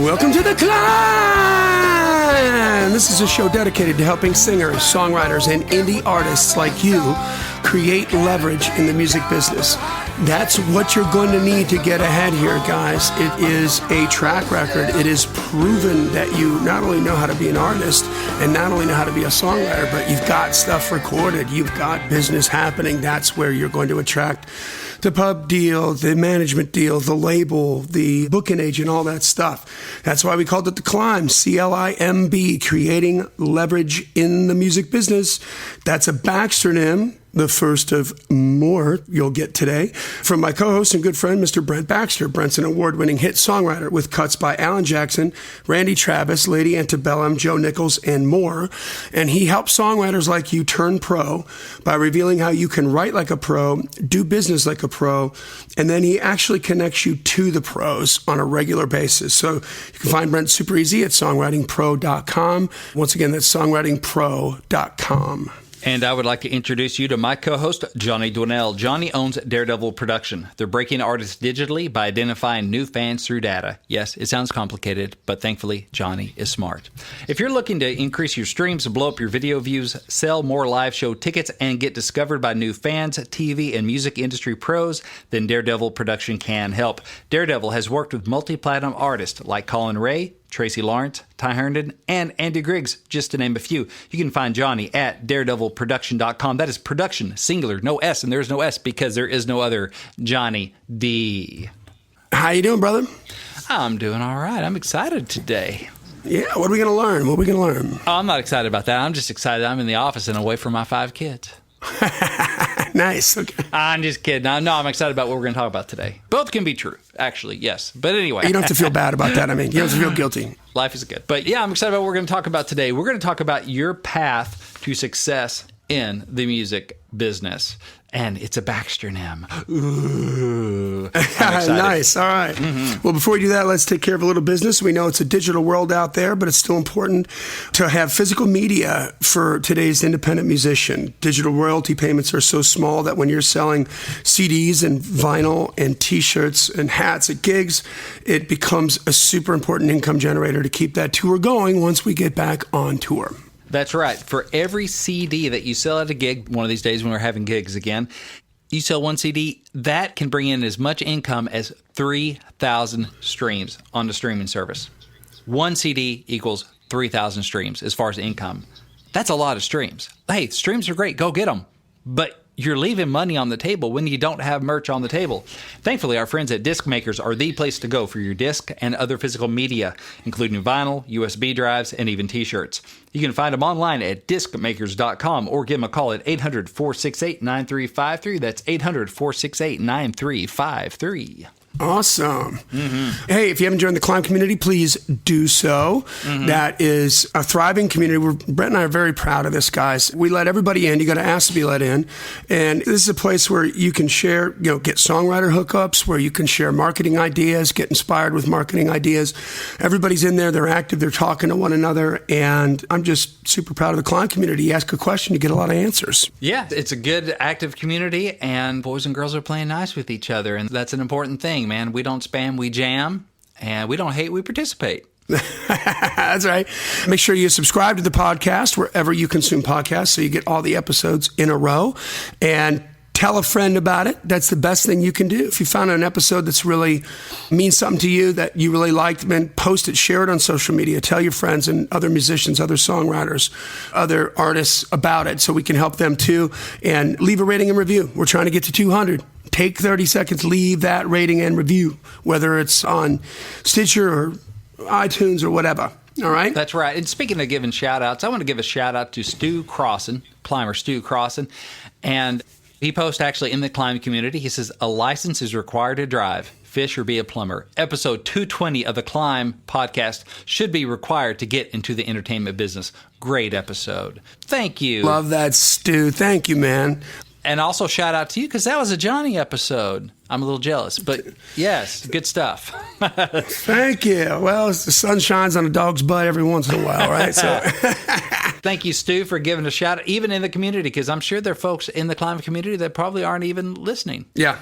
Welcome to the C.L.I.M.B. This is a show dedicated to helping singers, songwriters, and indie artists like you create leverage in the music business. That's what you're going to need to get ahead here, guys. It is a track record. It is proven that you not only know how to be an artist and not only know how to be a songwriter, but you've got stuff recorded. You've got business happening. That's where you're going to attract the pub deal, the management deal, the label, the booking agent, all that stuff. That's why we called it the C.L.I.M.B, C.L.I.M.B, creating leverage in the music business. That's a Baxternym, the first of more you'll get today from my co-host and good friend, Mr. Brent Baxter. Brent's an award-winning hit songwriter with cuts by Alan Jackson, Randy Travis, Lady Antebellum, Joe Nichols, and more. And he helps songwriters like you turn pro by revealing how you can write like a pro, do business like a pro, and then he actually connects you to the pros on a regular basis. So you can find Brent super easy at songwritingpro.com. Once again, that's songwritingpro.com. And I would like to introduce you to my co-host, Johnny Dwinell. Johnny owns Daredevil Production. They're breaking artists digitally by identifying new fans through data. Yes, it sounds complicated, but thankfully, Johnny is smart. If you're looking to increase your streams, blow up your video views, sell more live show tickets, and get discovered by new fans, TV, and music industry pros, then Daredevil Production can help. Daredevil has worked with multi-platinum artists like Colin Ray, Tracy Lawrence, Ty Herndon, and Andy Griggs, just to name a few. You can find Johnny at daredevilproduction.com. That is production, singular, no S, and there's no S because there is no other Johnny D. How you doing, brother? I'm doing all right. I'm excited today. Yeah, what are we going to learn? What are we going to learn? Oh, I'm not excited about that. I'm just excited I'm in the office and away from my 5 kids. Nice. Okay. I'm just kidding. No, I'm excited about what we're going to talk about today. Both can be true, actually, yes. But anyway. You don't have to feel bad about that. I mean, you don't have to feel guilty. Life is good. But yeah, I'm excited about what we're going to talk about today. We're going to talk about your path to success in the music business. And it's a Baxternym. Ooh. Nice. All right. Mm-hmm. Well, before we do that, let's take care of a little business. We know it's a digital world out there, but it's still important to have physical media for today's independent musician. Digital royalty payments are so small that when you're selling CDs and vinyl and T-shirts and hats at gigs, it becomes a super important income generator to keep that tour going once we get back on tour. That's right. For every CD that you sell at a gig, one of these days when we're having gigs again, you sell one CD, that can bring in as much income as 3,000 streams on the streaming service. One CD equals 3,000 streams as far as income. That's a lot of streams. Hey, streams are great. Go get them. But you're leaving money on the table when you don't have merch on the table. Thankfully, our friends at Disc Makers are the place to go for your disc and other physical media, including vinyl, USB drives, and even T-shirts. You can find them online at discmakers.com or give them a call at 800-468-9353. That's 800-468-9353. Awesome. Mm-hmm. Hey, if you haven't joined the C.L.I.M.B community, please do so. Mm-hmm. That is a thriving community. Brent and I are very proud of this, guys. We let everybody in. You got to ask to be let in. And this is a place where you can share, get songwriter hookups, where you can share marketing ideas, get inspired with marketing ideas. Everybody's in there. They're active. They're talking to one another. And I'm just super proud of the C.L.I.M B community. You ask a question, you get a lot of answers. Yeah, it's a good, active community, and boys and girls are playing nice with each other. And that's an important thing. Man, we don't spam, we jam, and we don't hate, we participate. That's right. Make sure you subscribe to the podcast wherever you consume podcasts so you get all the episodes in a row, and tell a friend about it. That's the best thing you can do. If you found an episode that's really means something to you, that you really liked, then post it, share it on social media, tell your friends and other musicians, other songwriters, other artists about it so we can help them too, and leave a rating and review. We're trying to get to 200. Take 30 seconds, leave that rating and review, whether it's on Stitcher or iTunes or whatever. All right? That's right. And speaking of giving shout-outs, I want to give a shout-out to Stu Crossan, climber Stu Crossan. And he posts actually in the C.L.I.M B community. He says, a license is required to drive, fish, or be a plumber. Episode 220 of the C.L.I.M B podcast should be required to get into the entertainment business. Great episode. Thank you. Love that, Stu. Thank you, man. And also shout out to you because that was a Johnny episode. I'm a little jealous, but yes, good stuff. Thank you. Well, the sun shines on a dog's butt every once in a while, right? So, thank you, Stu, for giving a shout out, even in the community, because I'm sure there are folks in the C.L.I.M B community that probably aren't even listening. Yeah.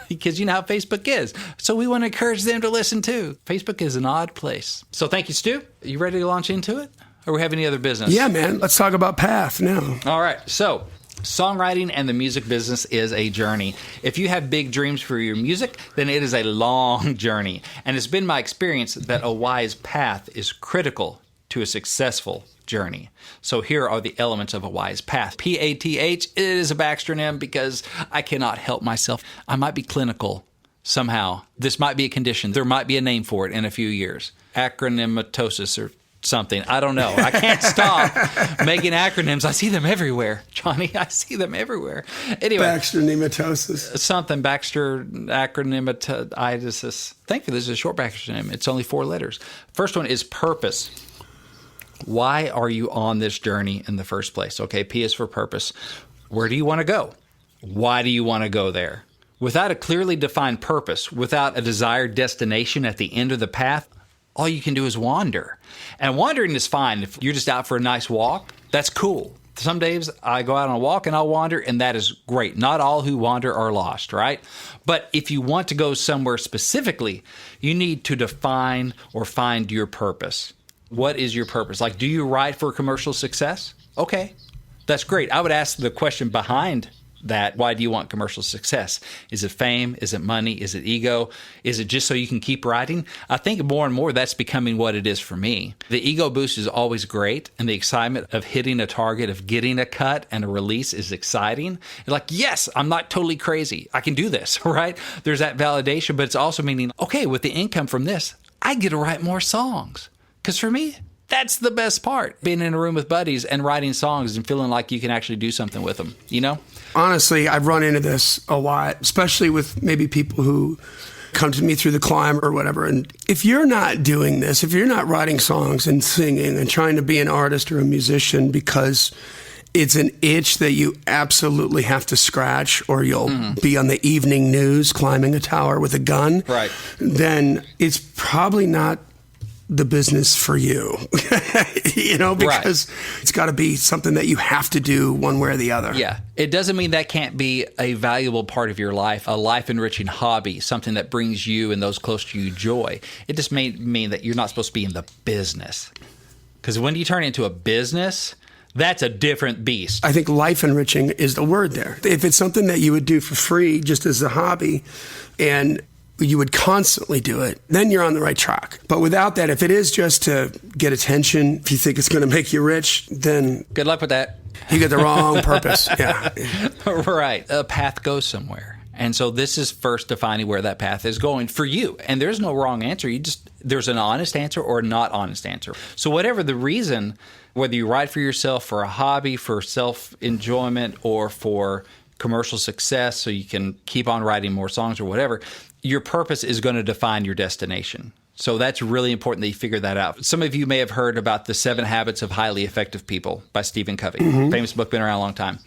because you know how Facebook is. So we want to encourage them to listen too. Facebook is an odd place. So thank you, Stu. Are you ready to launch into it? Or we have any other business? Yeah, man. Let's talk about path now. All right. So songwriting and the music business is a journey. If you have big dreams for your music, then it is a long journey. And it's been my experience that a wise path is critical to a successful journey. So here are the elements of a wise path. PATH is a Baxter because I cannot help myself. I might be clinical somehow. This might be a condition. There might be a name for it in a few years. Acronymatosis or something. I don't know. I can't stop making acronyms. I see them everywhere. Johnny, I see them everywhere. Anyway. Baxter nematosis. Something. Baxter acronymatitis. Thankfully, this is a short Baxter name. It's only 4 letters. First one is purpose. Why are you on this journey in the first place? Okay, P is for purpose. Where do you want to go? Why do you want to go there? Without a clearly defined purpose, without a desired destination at the end of the path, all you can do is wander. And wandering is fine. If you're just out for a nice walk, that's cool. Some days I go out on a walk and I'll wander, and that is great. Not all who wander are lost, right? But if you want to go somewhere specifically, you need to define or find your purpose. What is your purpose? Like, do you write for commercial success? Okay, that's great. I would ask the question behind that. Why do you want commercial success? Is it fame? Is it money? Is it ego? Is it just so you can keep writing? I think more and more that's becoming what it is for me. The ego boost is always great, and the excitement of hitting a target, of getting a cut and a release is exciting. You're like, yes, I'm not totally crazy. I can do this, right? There's that validation, but it's also meaning, okay, with the income from this, I get to write more songs. Because for me, that's the best part, being in a room with buddies and writing songs and feeling like you can actually do something with them, you know? Honestly, I've run into this a lot, especially with maybe people who come to me through the C.L.I.M.B or whatever. And if you're not doing this, if you're not writing songs and singing and trying to be an artist or a musician because it's an itch that you absolutely have to scratch, or you'll be on the evening news climbing a tower with a gun, right, then it's probably not the business for you, you know, because it's got to be something that you have to do one way or the other. Yeah. It doesn't mean that can't be a valuable part of your life, a life-enriching hobby, something that brings you and those close to you joy. It just may mean that you're not supposed to be in the business. Because when you turn it into a business, that's a different beast. I think life enriching is the word there. If it's something that you would do for free just as a hobby and you would constantly do it, then you're on the right track. But without that, if it is just to get attention, if you think it's going to make you rich, then good luck with that. You get the wrong purpose. Yeah. Right. A path goes somewhere. And so this is first defining where that path is going for you. And there's no wrong answer. There's an honest answer or a not honest answer. So whatever the reason, whether you write for yourself, for a hobby, for self-enjoyment, or for commercial success so you can keep on writing more songs or whatever, your purpose is going to define your destination. So that's really important that you figure that out. Some of you may have heard about The 7 Habits of Highly Effective People by Stephen Covey. Famous book, been around a long time.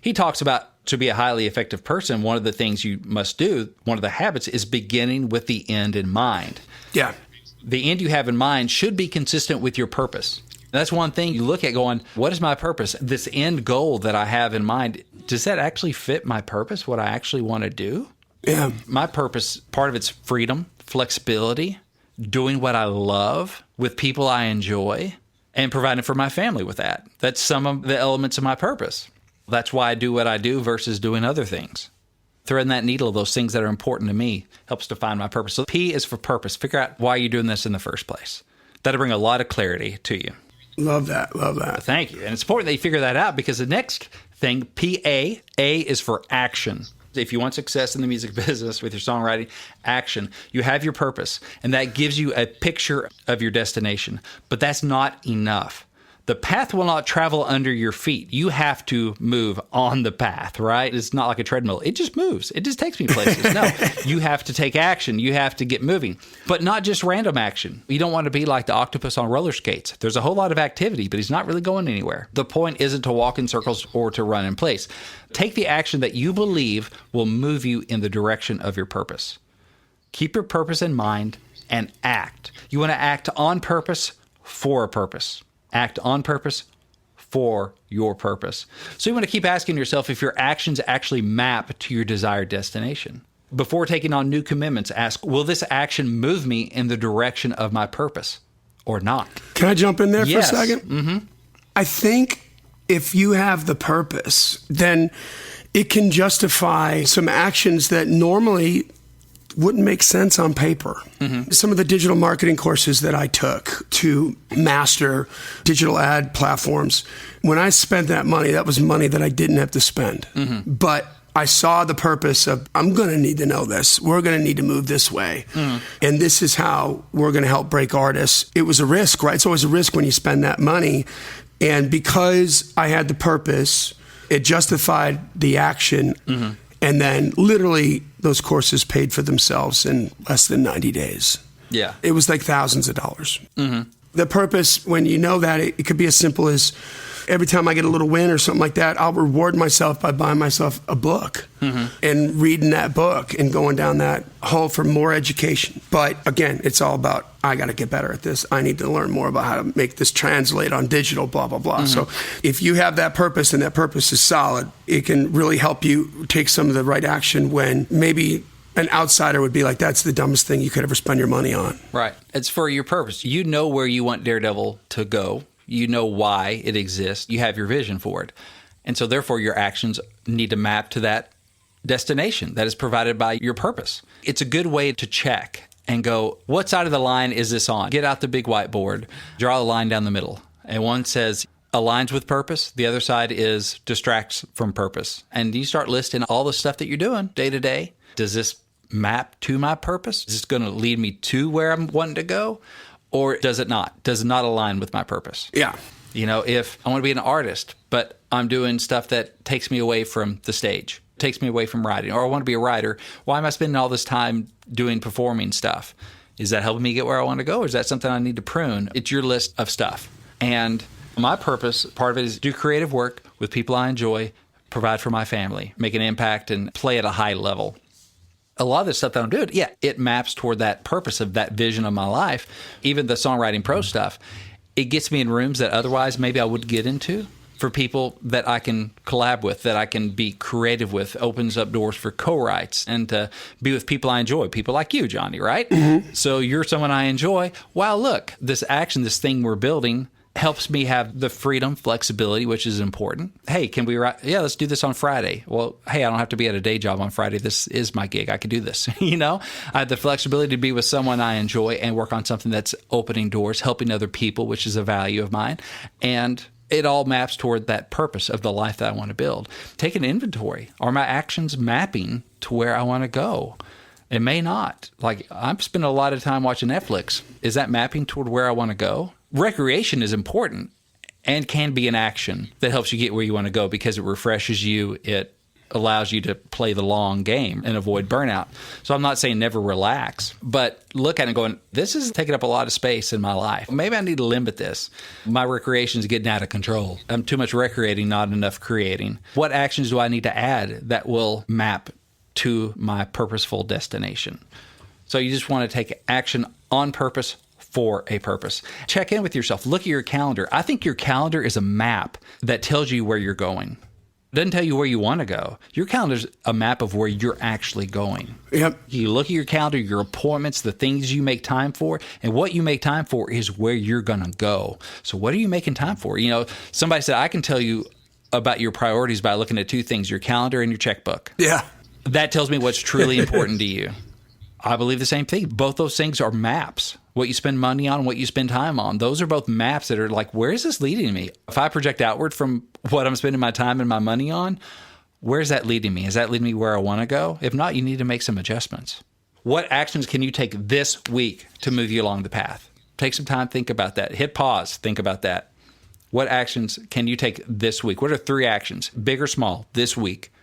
He talks about to be a highly effective person, one of the things you must do, one of the habits is beginning with the end in mind. Yeah. The end you have in mind should be consistent with your purpose. That's one thing you look at going, what is my purpose? This end goal that I have in mind, does that actually fit my purpose, what I actually want to do? Yeah. My purpose, part of it's freedom, flexibility, doing what I love with people I enjoy, and providing for my family with that. That's some of the elements of my purpose. That's why I do what I do versus doing other things. Threading that needle of those things that are important to me helps define my purpose. So P is for purpose. Figure out why you're doing this in the first place. That'll bring a lot of clarity to you. Love that. Love that. Thank you. And it's important that you figure that out because the next thing, PA, A is for action. If you want success in the music business with your songwriting, action. You have your purpose, and that gives you a picture of your destination. But that's not enough. The path will not travel under your feet. You have to move on the path, right? It's not like a treadmill. It just moves. It just takes me places. No, you have to take action. You have to get moving, but not just random action. You don't want to be like the octopus on roller skates. There's a whole lot of activity, but he's not really going anywhere. The point isn't to walk in circles or to run in place. Take the action that you believe will move you in the direction of your purpose. Keep your purpose in mind and act. You want to act on purpose for a purpose. Act on purpose for your purpose. So you want to keep asking yourself if your actions actually map to your desired destination. Before taking on new commitments, ask, will this action move me in the direction of my purpose or not? Can I jump in there Yes. for a second? Mm-hmm. I think if you have the purpose, then it can justify some actions that normally wouldn't make sense on paper. Mm-hmm. Some of the digital marketing courses that I took to master digital ad platforms, when I spent that money, that was money that I didn't have to spend. Mm-hmm. But I saw the purpose of, I'm going to need to know this. We're going to need to move this way. Mm-hmm. And this is how we're going to help break artists. It was a risk, right? It's always a risk when you spend that money. And because I had the purpose, it justified the action. Mm-hmm. And then literally those courses paid for themselves in less than 90 days. Yeah. It was like thousands of dollars. Mm-hmm. The purpose, when you know that, it could be as simple as every time I get a little win or something like that, I'll reward myself by buying myself a book and reading that book and going down that hole for more education. But again, it's all about, I got to get better at this. I need to learn more about how to make this translate on digital, blah, blah, blah. So if you have that purpose and that purpose is solid, it can really help you take some of the right action when maybe an outsider would be like, that's the dumbest thing you could ever spend your money on. Right. It's for your purpose. You know where you want Daredevil to go. You know why it exists. You have your vision for it. And so therefore your actions need to map to that destination that is provided by your purpose. It's a good way to check and go, what side of the line is this on? Get out the big whiteboard, draw a line down the middle. And one says aligns with purpose. The other side is distracts from purpose. And you start listing all the stuff that you're doing day to day. Does this map to my purpose? Is this going to lead me to where I'm wanting to go? Or does it not? Does it not align with my purpose? Yeah. You know, if I want to be an artist, but I'm doing stuff that takes me away from the stage, takes me away from writing, or I want to be a writer, why am I spending all this time doing performing stuff? Is that helping me get where I want to go, or is that something I need to prune? It's your list of stuff. And my purpose, part of it is do creative work with people I enjoy, provide for my family, make an impact, and play at a high level. A lot of the stuff that I'm doing, it maps toward that purpose of that vision of my life. Even the Songwriting Pro stuff, it gets me in rooms that otherwise maybe I would get into for people that I can collab with, that I can be creative with, opens up doors for co-writes and to be with people I enjoy, people like you, Johnny, right? Mm-hmm. So you're someone I enjoy. Wow, look, this action, this thing we're building helps me have the freedom, flexibility, which is important. Hey, can we write? Yeah, let's do this on Friday. Well, hey, I don't have to be at a day job on Friday. This is my gig. I can do this. You know, I have the flexibility to be with someone I enjoy and work on something that's opening doors, helping other people, which is a value of mine. And it all maps toward that purpose of the life that I want to build. Take an inventory. Are my actions mapping to where I want to go? It may not. Like, I'm spending a lot of time watching Netflix. Is that mapping toward where I want to go? Recreation is important and can be an action that helps you get where you want to go because it refreshes you. It allows you to play the long game and avoid burnout. So I'm not saying never relax, but look at it going, this is taking up a lot of space in my life. Maybe I need to limit this. My recreation is getting out of control. I'm too much recreating, not enough creating. What actions do I need to add that will map to my purposeful destination? So you just want to take action on purpose for a purpose. Check in with yourself. Look at your calendar. I think your calendar is a map that tells you where you're going. It doesn't tell you where you want to go. Your calendar is a map of where you're actually going. Yep. You look at your calendar, your appointments, the things you make time for, and what you make time for is where you're going to go. So what are you making time for? You know, somebody said, I can tell you about your priorities by looking at two things, your calendar and your checkbook. Yeah. That tells me what's truly important to you. I believe the same thing. Both those things are maps. What you spend money on, what you spend time on. Those are both maps that are like, where is this leading me? If I project outward from what I'm spending my time and my money on, where's that leading me? Is that leading me where I want to go? If not, you need to make some adjustments. What actions can you take this week to move you along the path? Take some time, think about that. Hit pause, think about that. What actions can you take this week? What are 3 actions, big or small, this week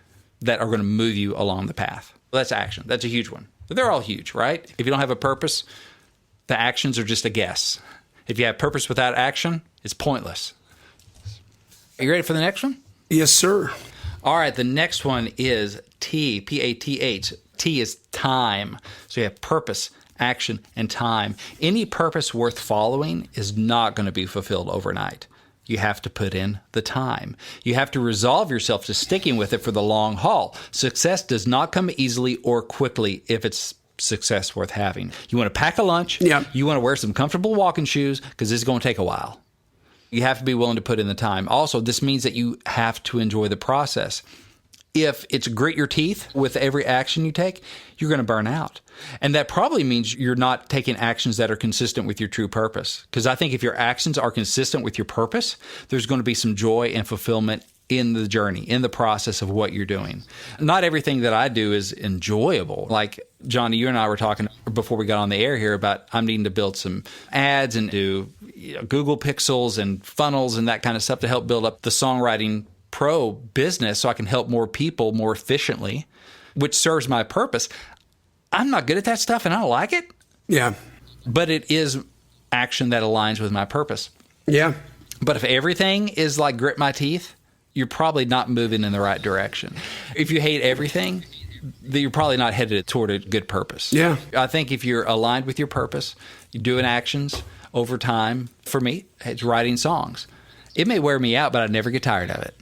that are going to move you along the path? Well, that's action. That's a huge one. But they're all huge, right? If you don't have a purpose, the actions are just a guess. If you have purpose without action, it's pointless. Are you ready for the next one? Yes, sir. All right, the next one is T, P-A-T-H. T is time. So you have purpose, action, and time. Any purpose worth following is not going to be fulfilled overnight. You have to put in the time. You have to resolve yourself to sticking with it for the long haul. Success does not come easily or quickly if it's success worth having. You want to pack a lunch. Yeah. You want to wear some comfortable walking shoes because this is going to take a while. You have to be willing to put in the time. Also, this means that you have to enjoy the process. If it's grit your teeth with every action you take, you're going to burn out. And that probably means you're not taking actions that are consistent with your true purpose. Because I think if your actions are consistent with your purpose, there's going to be some joy and fulfillment in the journey, in the process of what you're doing. Not everything that I do is enjoyable. Like, Johnny, you and I were talking before we got on the air here about I'm needing to build some ads and do Google Pixels and funnels and that kind of stuff to help build up the Songwriting Pro business so I can help more people more efficiently, which serves my purpose. I'm not good at that stuff and I don't like it. Yeah. But it is action that aligns with my purpose. Yeah. But if everything is like grit my teeth, you're probably not moving in the right direction. If you hate everything, then you're probably not headed toward a good purpose. Yeah. I think if you're aligned with your purpose, you're doing actions over time. For me, it's writing songs. It may wear me out, but I never get tired of it.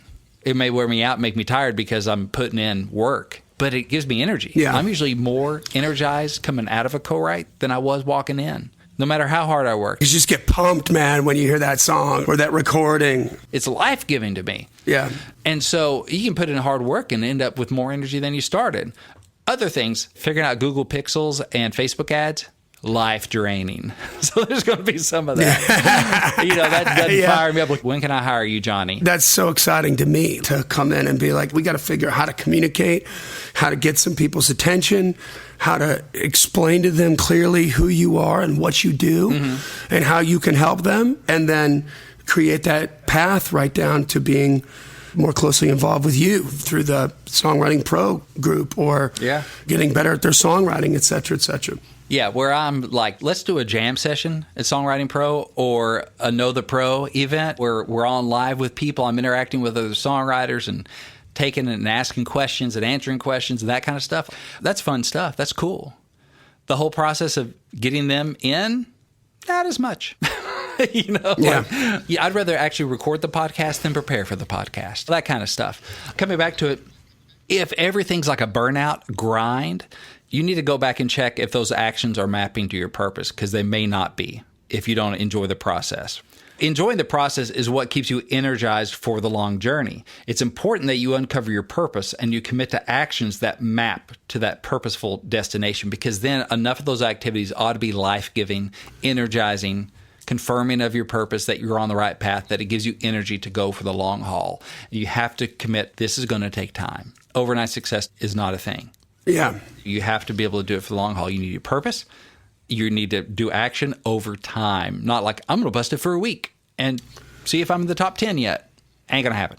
It may wear me out and make me tired because I'm putting in work, but it gives me energy. Yeah. I'm usually more energized coming out of a co-write than I was walking in, no matter how hard I work. You just get pumped, man, when you hear that song or that recording. It's life-giving to me. Yeah. And so you can put in hard work and end up with more energy than you started. Other things, figuring out Google Pixels and Facebook ads, life draining. So there's going to be some of that. That doesn't fire me up. Like, when can I hire you, Johnny? That's so exciting to me to come in and be like, we got to figure out how to communicate, how to get some people's attention, how to explain to them clearly who you are and what you do and how you can help them, and then create that path right down to being more closely involved with you through the Songwriting Pro group or getting better at their songwriting, et cetera, et cetera. Yeah, where I'm like, let's do a jam session at Songwriting Pro or a Know the Pro event where we're on live with people. I'm interacting with other songwriters and taking and asking questions and answering questions and that kind of stuff. That's fun stuff. That's cool. The whole process of getting them in, not as much. I'd rather actually record the podcast than prepare for the podcast. That kind of stuff. Coming back to it, if everything's like a burnout grind, you need to go back and check if those actions are mapping to your purpose, because they may not be if you don't enjoy the process. Enjoying the process is what keeps you energized for the long journey. It's important that you uncover your purpose and you commit to actions that map to that purposeful destination, because then enough of those activities ought to be life-giving, energizing, confirming of your purpose that you're on the right path, that it gives you energy to go for the long haul. You have to commit, this is going to take time. Overnight success is not a thing. Yeah. You have to be able to do it for the long haul. You need your purpose. You need to do action over time. Not like, I'm going to bust it for a week and see if I'm in the top 10 yet. Ain't going to happen.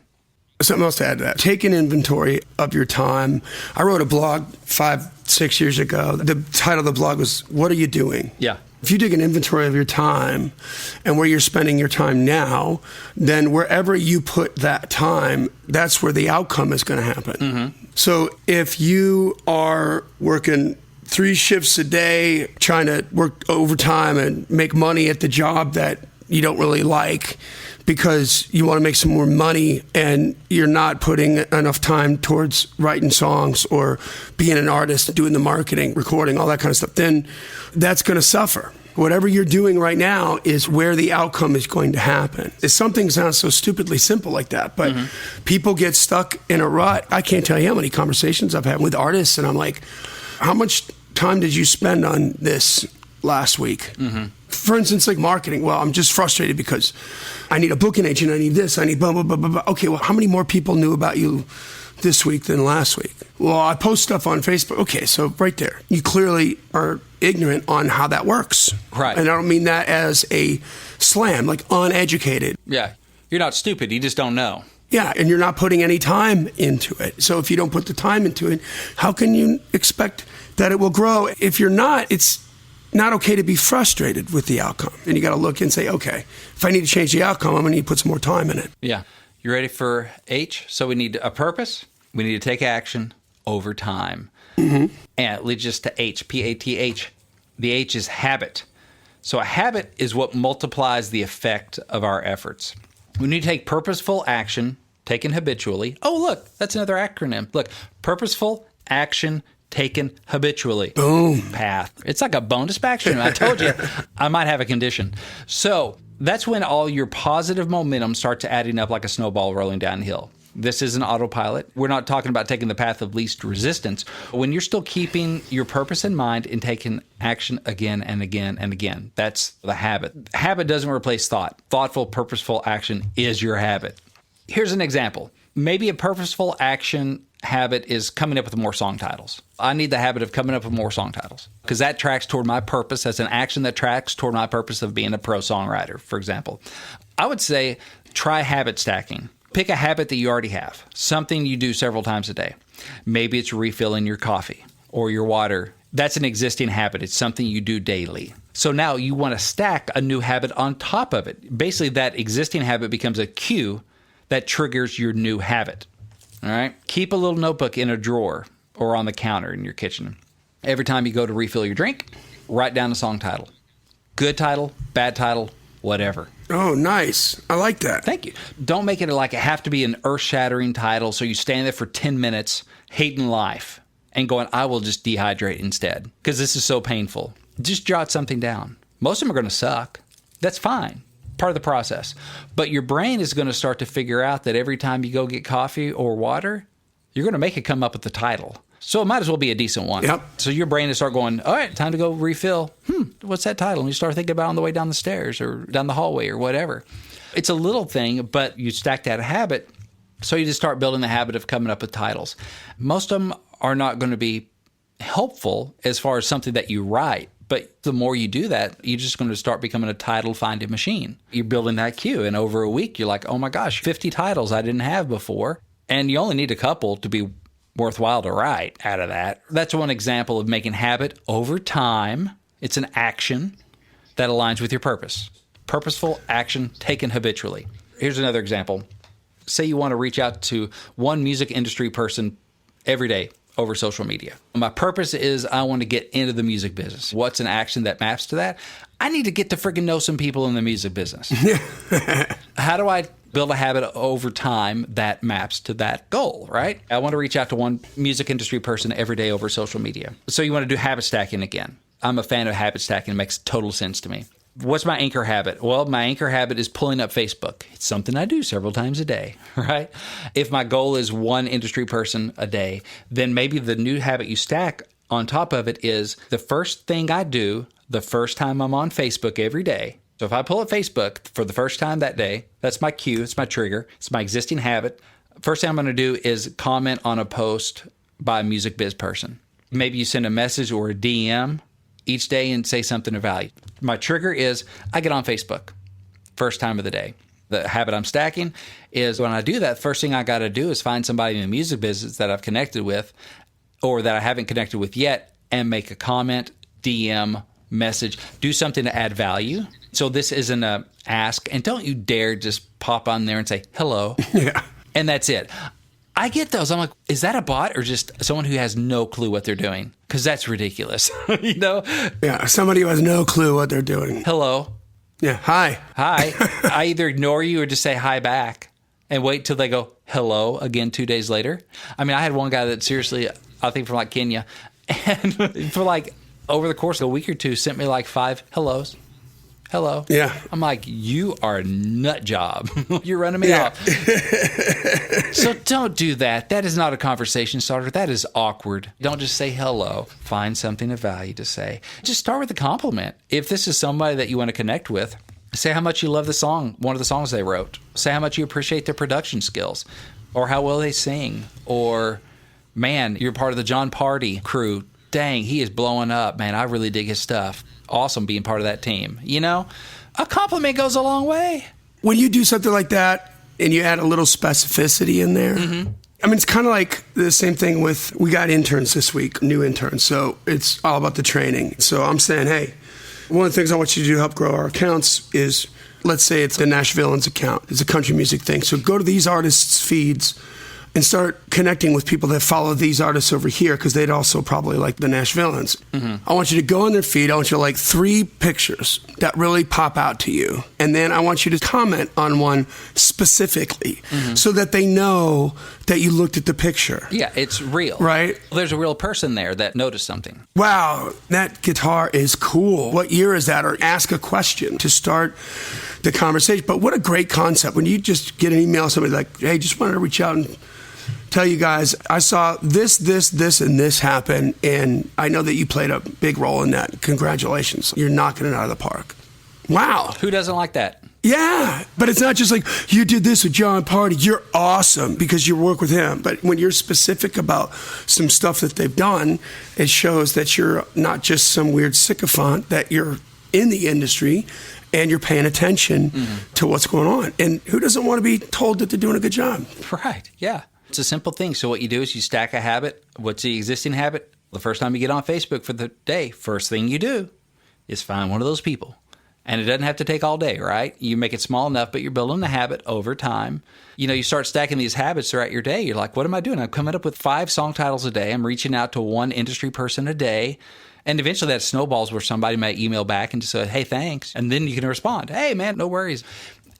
Something else to add to that. Take an inventory of your time. I wrote a blog 5-6 years ago. The title of the blog was, What Are You Doing? Yeah. If you take an inventory of your time and where you're spending your time now, then wherever you put that time, that's where the outcome is going to happen. Mm-hmm. So if you are working 3 shifts a day, trying to work overtime and make money at the job that you don't really like because you want to make some more money and you're not putting enough time towards writing songs or being an artist, doing the marketing, recording, all that kind of stuff, then that's going to suffer. Whatever you're doing right now is where the outcome is going to happen. Something sounds so stupidly simple like that, but people get stuck in a rut. I can't tell you how many conversations I've had with artists, and I'm like, how much time did you spend on this last week? For instance, like marketing. Well, I'm just frustrated because I need a booking agent. I need this. I need blah, blah, blah, blah, blah. Okay, well, how many more people knew about you this week than last week? Well, I post stuff on Facebook. Okay, so right there, you clearly are ignorant on how that works. Right. And I don't mean that as a slam, like uneducated. Yeah. You're not stupid. You just don't know. Yeah, and you're not putting any time into it. So if you don't put the time into it, how can you expect that it will grow? If you're not, it's not okay to be frustrated with the outcome. And you got to look and say, okay, if I need to change the outcome, I'm going to need to put some more time in it. Yeah. You ready for H? So we need a purpose. We need to take action over time. And it leads us to H, P-A-T-H. The H is habit. So a habit is what multiplies the effect of our efforts. We need to take purposeful action taken habitually. Oh, look, that's another acronym. Look, purposeful action taken habitually. Boom. Path. It's like a bonus action. I told you I might have a condition. So that's when all your positive momentum starts adding up like a snowball rolling downhill. This is an autopilot. We're not talking about taking the path of least resistance. When you're still keeping your purpose in mind and taking action again and again and again, that's the habit. Habit doesn't replace thought. Thoughtful, purposeful action is your habit. Here's an example. Maybe a purposeful action habit is coming up with more song titles. I need the habit of coming up with more song titles because that tracks toward my purpose. That's an action that tracks toward my purpose of being a pro songwriter, for example. I would say try habit stacking. Pick a habit that you already have, something you do several times a day. Maybe it's refilling your coffee or your water. That's an existing habit. It's something you do daily. So now you want to stack a new habit on top of it. Basically, that existing habit becomes a cue that triggers your new habit. All right? Keep a little notebook in a drawer or on the counter in your kitchen. Every time you go to refill your drink, write down a song title. Good title, bad title, whatever. Oh, nice. I like that. Thank you. Don't make it like it have to be an earth-shattering title so you stand there for 10 minutes hating life and going, I will just dehydrate instead because this is so painful. Just jot something down. Most of them are going to suck. That's fine. Part of the process. But your brain is going to start to figure out that every time you go get coffee or water, you're going to make it come up with the title. So it might as well be a decent one. Yep. So your brain will start going, all right, time to go refill. What's that title? And you start thinking about it on the way down the stairs or down the hallway or whatever. It's a little thing, but you stack that habit. So you just start building the habit of coming up with titles. Most of them are not going to be helpful as far as something that you write. But the more you do that, you're just going to start becoming a title finding machine. You're building that queue. And over a week, you're like, oh my gosh, 50 titles I didn't have before. And you only need a couple to be worthwhile to write out of that. That's one example of making habit over time. It's an action that aligns with your purpose. Purposeful action taken habitually. Here's another example. Say you want to reach out to one music industry person every day over social media. My purpose is I want to get into the music business. What's an action that maps to that? I need to get to freaking know some people in the music business. How do I build a habit over time that maps to that goal, right? I want to reach out to one music industry person every day over social media. So you want to do habit stacking again. I'm a fan of habit stacking. It makes total sense to me. What's my anchor habit? Well, my anchor habit is pulling up Facebook. It's something I do several times a day, right? If my goal is one industry person a day, then maybe the new habit you stack on top of it is the first thing I do the first time I'm on Facebook every day. So if I pull up Facebook for the first time that day, that's my cue, it's my trigger, it's my existing habit. First thing I'm going to do is comment on a post by a music biz person. Maybe you send a message or a DM each day and say something of value. My trigger is I get on Facebook first time of the day. The habit I'm stacking is when I do that, first thing I got to do is find somebody in the music business that I've connected with or that I haven't connected with yet and make a comment, DM, message, do something to add value. So this isn't a ask, and don't you dare just pop on there and say, hello. Yeah. And that's it. I get those. I'm like, is that a bot or just someone who has no clue what they're doing? Because that's ridiculous, you know? Yeah, somebody who has no clue what they're doing. Hello. Yeah, hi. Hi. I either ignore you or just say hi back and wait till they go, hello, again 2 days later. I mean, I had one guy that seriously, I think from like Kenya, and for like over the course of a week or two, sent me like 5 hellos. Hello. Yeah. I'm like, you are a nut job. You're running me off. So don't do that. That is not a conversation starter. That is awkward. Don't just say hello. Find something of value to say. Just start with a compliment. If this is somebody that you want to connect with, say how much you love the song, one of the songs they wrote. Say how much you appreciate their production skills or how well they sing. Or, man, you're part of the John Party crew. Dang, he is blowing up, man. I really dig his stuff. Awesome being part of that team. You know, a compliment goes a long way. When you do something like that and you add a little specificity in there, I mean, it's kind of like the same thing with, we got interns this week, new interns. So it's all about the training. So I'm saying, hey, one of the things I want you to do to help grow our accounts is, let's say it's the Nash Villains account. It's a country music thing. So go to these artists' feeds and start connecting with people that follow these artists over here, because they'd also probably like the Nashvilleans. I want you to go on their feed. I want you to like 3 pictures that really pop out to you. And then I want you to comment on one specifically so that they know that you looked at the picture. Yeah, it's real. Right? There's a real person there that noticed something. Wow, that guitar is cool. What year is that? Or ask a question to start the conversation. But what a great concept. When you just get an email, somebody like, hey, just wanted to reach out and tell you guys, I saw this, and this happen, and I know that you played a big role in that. Congratulations. You're knocking it out of the park. Wow. Who doesn't like that? Yeah, but it's not just like, you did this with John Party. You're awesome because you work with him. But when you're specific about some stuff that they've done, it shows that you're not just some weird sycophant, that you're in the industry and you're paying attention to what's going on. And who doesn't want to be told that they're doing a good job? Right, yeah. It's a simple thing. So what you do is you stack a habit. What's the existing habit? The first time you get on Facebook for the day, first thing you do is find one of those people. And it doesn't have to take all day, right? You make it small enough, but you're building the habit over time. You know, you start stacking these habits throughout your day. You're like, what am I doing? I'm coming up with 5 song titles a day. I'm reaching out to 1 industry person a day. And eventually that snowballs where somebody might email back and just say, hey, thanks. And then you can respond, hey, man, no worries.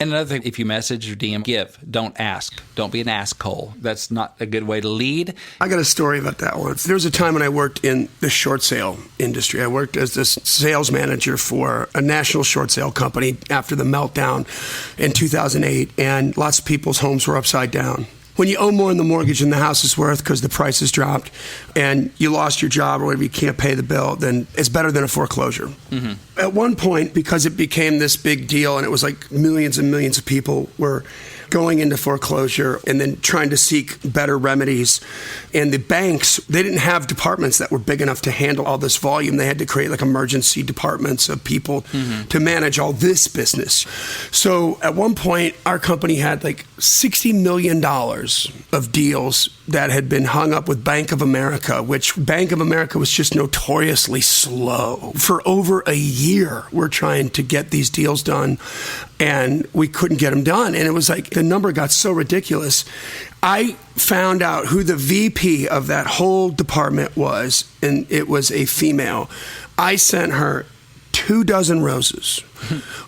And another thing, if you message or DM, give. Don't ask. Don't be an asshole. That's not a good way to lead. I got a story about that one. There was a time when I worked in the short sale industry. I worked as the sales manager for a national short sale company after the meltdown in 2008, and lots of people's homes were upside down. When you owe more than the mortgage than the house is worth because the price has dropped and you lost your job or whatever, you can't pay the bill, then it's better than a foreclosure. At one point, because it became this big deal and it was like millions and millions of people were going into foreclosure and then trying to seek better remedies. And the banks, they didn't have departments that were big enough to handle all this volume. They had to create like emergency departments of people to manage all this business. So at one point, our company had like $60 million of deals that had been hung up with Bank of America, which Bank of America was just notoriously slow. For over a year, we're trying to get these deals done, and we couldn't get them done. And it was like the number got so ridiculous. I found out who the VP of that whole department was, and it was a female. I sent her 24 roses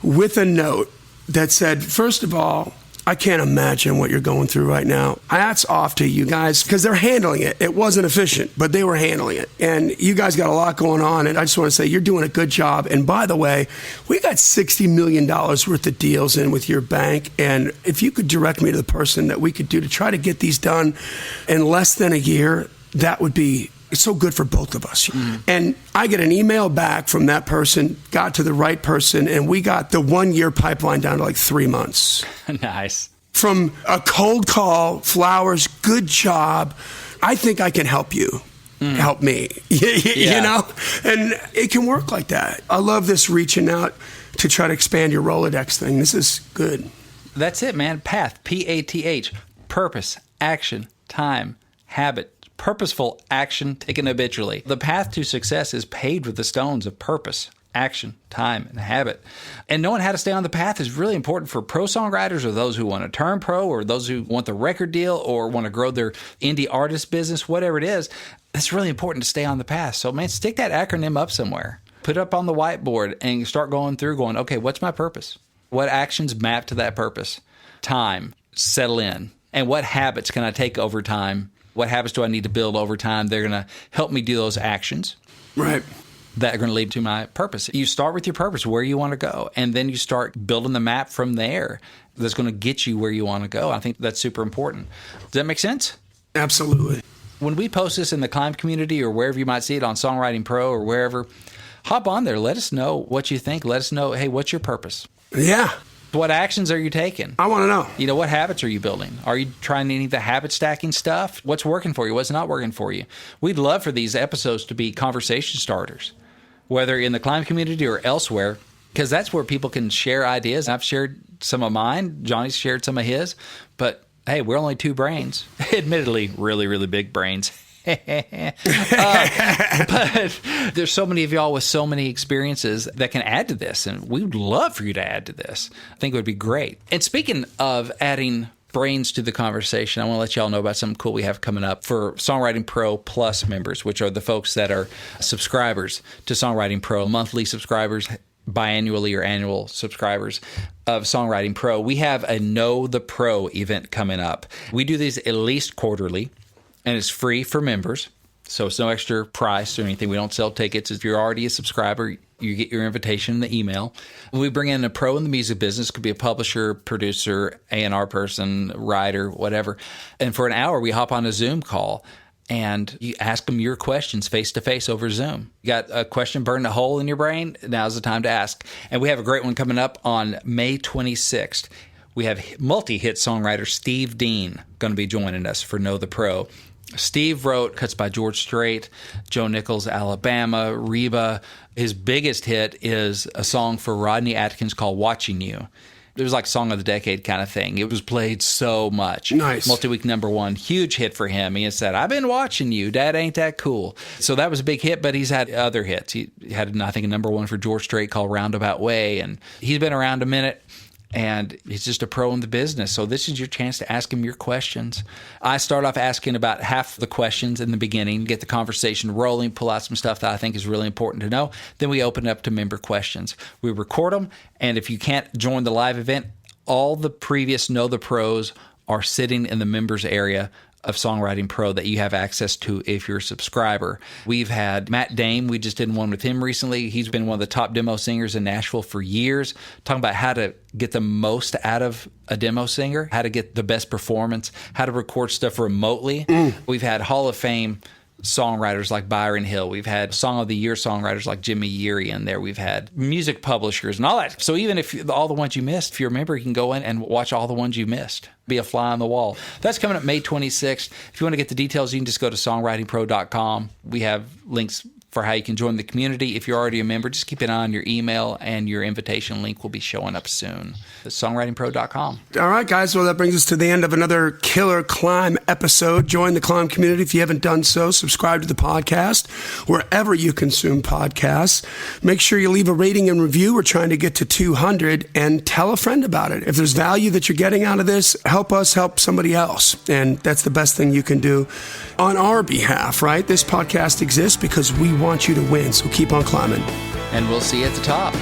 with a note that said, first of all, I can't imagine what you're going through right now. Hats off to you guys, because they're handling it. It wasn't efficient, but they were handling it. And you guys got a lot going on, and I just want to say you're doing a good job. And by the way, we got $60 million worth of deals in with your bank, and if you could direct me to the person that we could do to try to get these done in less than a year, that would be so good for both of us. And I get an email back from that person, got to the right person, and we got the 1-year pipeline down to like 3 months. Nice. From a cold call, flowers, good job. I think I can help you. Help me. You know? And it can work like that. I love this reaching out to try to expand your Rolodex thing. This is good. That's it, man. Path, P-A-T-H. Purpose, action, time, habit. Purposeful action taken habitually. The path to success is paved with the stones of purpose, action, time, and habit. And knowing how to stay on the path is really important for pro songwriters or those who want to turn pro or those who want the record deal or want to grow their indie artist business, whatever it is. It's really important to stay on the path. So, man, stick that acronym up somewhere. Put it up on the whiteboard and start going through going, okay, what's my purpose? What actions map to that purpose? Time, settle in. And what habits can I take over time? What habits do I need to build over time? They're going to help me do those actions. Right. That are going to lead to my purpose. You start with your purpose, where you want to go, and then you start building the map from there that's going to get you where you want to go. I think that's super important. Does that make sense? Absolutely. When we post this in the C.L.I.M.B community or wherever you might see it on Songwriting Pro or wherever, hop on there. Let us know what you think. Let us know, hey, what's your purpose? Yeah. What actions are you taking? I want to know. You know, what habits are you building? Are you trying any of the habit stacking stuff? What's working for you? What's not working for you? We'd love for these episodes to be conversation starters, whether in the C.L.I.M.B community or elsewhere, because that's where people can share ideas. I've shared some of mine. Johnny's shared some of his. But, hey, we're only 2 brains. Admittedly, really, really big brains. But there's so many of y'all with so many experiences that can add to this, and we would love for you to add to this. I think it would be great. And speaking of adding brains to the conversation, I want to let y'all know about something cool we have coming up for Songwriting Pro Plus members, which are the folks that are subscribers to Songwriting Pro, monthly subscribers, biannually or annual subscribers of Songwriting Pro. We have a Know the Pro event coming up. We do these at least quarterly, and it's free for members. So it's no extra price or anything. We don't sell tickets. If you're already a subscriber, you get your invitation in the email. We bring in a pro in the music business. Could be a publisher, producer, A&R person, writer, whatever. And for an hour, we hop on a Zoom call and you ask them your questions face-to-face over Zoom. You got a question burning a hole in your brain? Now's the time to ask. And we have a great one coming up on May 26th. We have multi-hit songwriter Steve Dean going to be joining us for Know the Pro. Steve wrote Cuts by George Strait, Joe Nichols, Alabama, Reba. His biggest hit is a song for Rodney Atkins called Watching You. It was like Song of the Decade kind of thing. It was played so much. Nice. Multi-week #1. Huge hit for him. He said, I've been watching you. Dad, ain't that cool? So that was a big hit, but he's had other hits. He had, I think, a #1 for George Strait called Roundabout Way. And he's been around a minute. And he's just a pro in the business. So this is your chance to ask him your questions. I start off asking about half the questions in the beginning, get the conversation rolling, pull out some stuff that I think is really important to know. Then we open up to member questions. We record them, and if you can't join the live event, all the previous Know the Pros are sitting in the members area of Songwriting Pro that you have access to if you're a subscriber. We've had Matt Dame. We just did one with him recently. He's been one of the top demo singers in Nashville for years, talking about how to get the most out of a demo singer, how to get the best performance, how to record stuff remotely. We've had Hall of Fame songwriters like Byron Hill. We've had Song of the Year songwriters like Jimmy Yeary in there. We've had music publishers and all that. So even if all the ones you missed, if you're a member, you can go in and watch all the ones you missed. Be a fly on the wall. That's coming up May 26th. If you want to get the details, you can just go to songwritingpro.com. We have links for how you can join the community. If you're already a member, just keep an eye on your email, and your invitation link will be showing up soon. It's songwritingpro.com. All right, guys. Well, that brings us to the end of another killer C.L.I.M.B episode. Join the C.L.I.M B community if you haven't done so. Subscribe to the podcast wherever you consume podcasts. Make sure you leave a rating and review. We're trying to get to 200, and tell a friend about it. If there's value that you're getting out of this, help us help somebody else. And that's the best thing you can do on our behalf, right? This podcast exists because we want you to win. So keep on climbing. And we'll see you at the top.